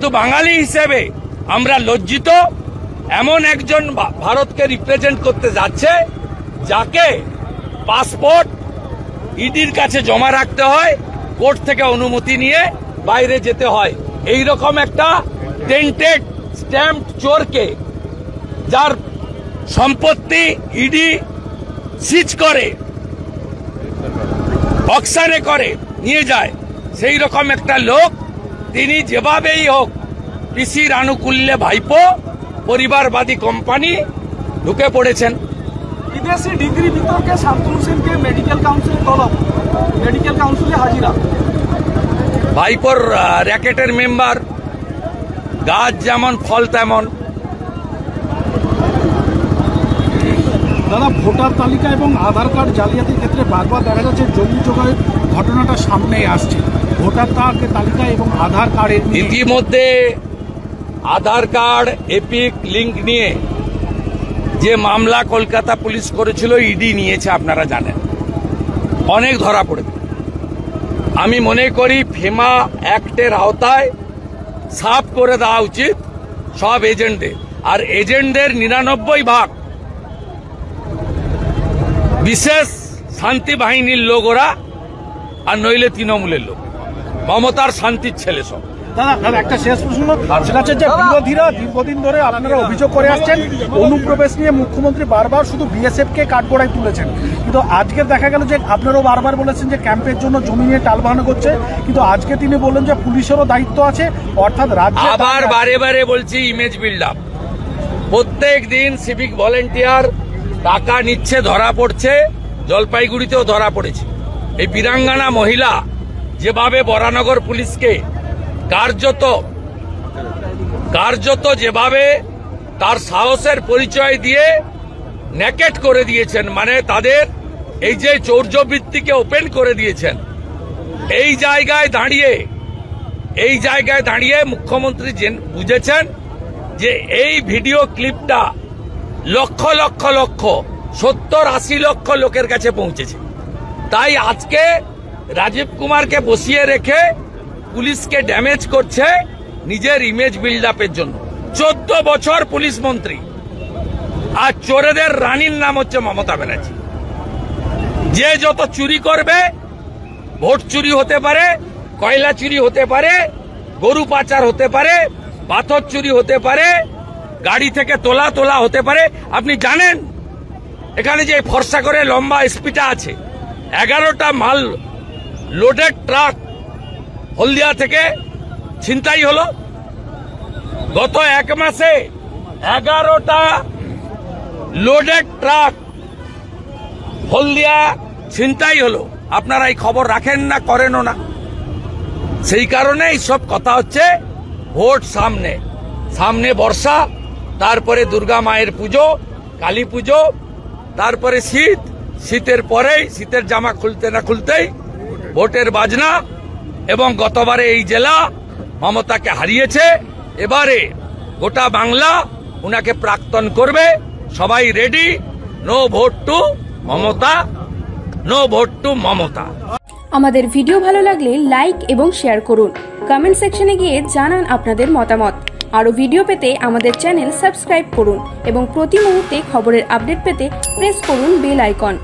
তো বাঙালি হিসেবে আমরা লজ্জিত। এমন একজন ভারতকে রিপ্রেজেন্ট করতে যাচ্ছে যাকে পাসপোর্ট ইডির কাছে জমা রাখতে হয়, কোর্ট থেকে অনুমতি নিয়ে বাইরে যেতে হয়। এই রকম একটা টেন্টেড স্ট্যাম্প চোরকে, যার সম্পত্তি ইডি সিজ করে, অকশনে করে নিয়ে যায়, সেই রকম একটা লোক, তিনি যেভাবেই হোক পিসির আনুকূল্যে ভাইপো পরিবারবাদী কোম্পানি ঢুকে পড়েছেন। বিদেশি ডিগ্রি বিতর্কে শান্তনু সেনকে মেডিকেল কাউন্সিলে তলব, মেডিকেল কাউন্সিলে হাজিরা। ভাইপোর র্যাকেটের মেম্বার, গাছ যেমন ফল তেমন। দাদা, ভোটার তালিকা এবং আধার কার্ড জালিয়াতির ক্ষেত্রে বারবার দেখা যাচ্ছে জমি জোগাড়ের ঘটনাটা সামনে আসছে। ভোটার তালিকা এবং আধার কার্ডের ইতিমধ্যে আধার কার্ড এপিক লিঙ্ক নিয়ে যে মামলা কলকাতা পুলিশ করেছিল, ইডি নিয়েছে, আপনারা জানেন, অনেক ধরা পড়েছে। আমি মনে করি ফেমা অ্যাক্টের আওতায় সাফ করে দেওয়া উচিত সব এজেন্টদের। আর এজেন্টদের 99% বিশেষ শান্তি বাহিনীর লোক ওরা, আর নইলে তৃণমূলের লোক, মমতার শান্তির ছেলে সব। দাদা, একটা শেষ প্রশ্ন, সেটা হচ্ছে যে বিরোধীরা দীর্ঘদিন ধরে আপনারা অভিযোগ করে আসছেন অনুপ্রবেশ নিয়ে মুখ্যমন্ত্রী বারবার শুধু বিএসএফ কে কাঠগড়ায় তুলেছেন, কিন্তু আজকে দেখা গেল যে আপনারাও বারবার বলেছেন যে ক্যাম্পের জন্য জমি নিয়ে টালবাহানা করছে, কিন্তু আজকে তিনি বললেন যে পুলিশেরও দায়িত্ব আছে, অর্থাৎ রাজ্য। আবার বারে বারে বলছি ইমেজ বিল্ড আপ। প্রত্যেক দিন সিভিক ভলেন্টিয়ার টাকা নিচ্ছে, ধরা পড়ছে, জলপাইগুড়িতেও ধরা পড়েছে। এই বীরাঙ্গনা মহিলা যেভাবে বরানগর পুলিশকে কার্যত যেভাবে তার সাহসের পরিচয় দিয়ে নেকেট করে দিয়েছেন, মানে তাদের এই যে চৌর্যবৃত্তিকে ওপেন করে দিয়েছেন, এই জায়গায় দাঁড়িয়ে মুখ্যমন্ত্রী বুঝেছেন যে এই ভিডিও ক্লিপটা লক্ষ 70-80 লক্ষ লোকের কাছে পৌঁছেছে। তাই আজকে রাজীব কুমারকে বসিয়ে রেখে পুলিশকে ড্যামেজ করছে নিজের ইমেজ বিল্ড আপের জন্য। 14 বছর পুলিশ মন্ত্রী, আর চোরেদের রানীর নাম হচ্ছে মমতা ব্যানার্জি। যে যত চুরি করবে, ভোট চুরি হতে পারে, কয়লা চুরি হতে পারে, গরু পাচার হতে পারে, পাথর চুরি হতে পারে, গাড়ি থেকে তোলা হতে পারে। আপনি জানেন এখানে যে ফর্সা করে লম্বা এসপিটা আছে, 11টা মাল লোডেড ট্রাক হলদিয়া থেকে ছিনতাই হলো। গত 1 মাসে 11টা লোডেড ট্রাক হলদিয়া ছিনতাই হলো। আপনারা এই খবর রাখেন না, করেনও না। সেই কারণে এইসব কথা হচ্ছে। ভোট সামনে বর্ষা, তারপরে দুর্গা মায়ের পুজো, কালী পুজো, তারপরে শীতের পরেই, শীতের জামা খুলতে না খুলতেই ভোটের বাজনা। এবং গতবারে এই জেলা মমতাকে হারিয়েছে, এবারে গোটা বাংলা উনাকে প্রাক্তন করবে। সবাই ready. No vote to Mamata, no vote to Mamata. আমাদের ভিডিও ভালো লাগলে লাইক এবং শেয়ার করুন। কমেন্ট সেকশনে গিয়ে জানান আপনাদের মতামত। আরো ভিডিও পেতে আমাদের চ্যানেল সাবস্ক্রাইব করুন এবং প্রতি মুহূর্তে খবরের আপডেট পেতে প্রেস করুন বেল আইকন।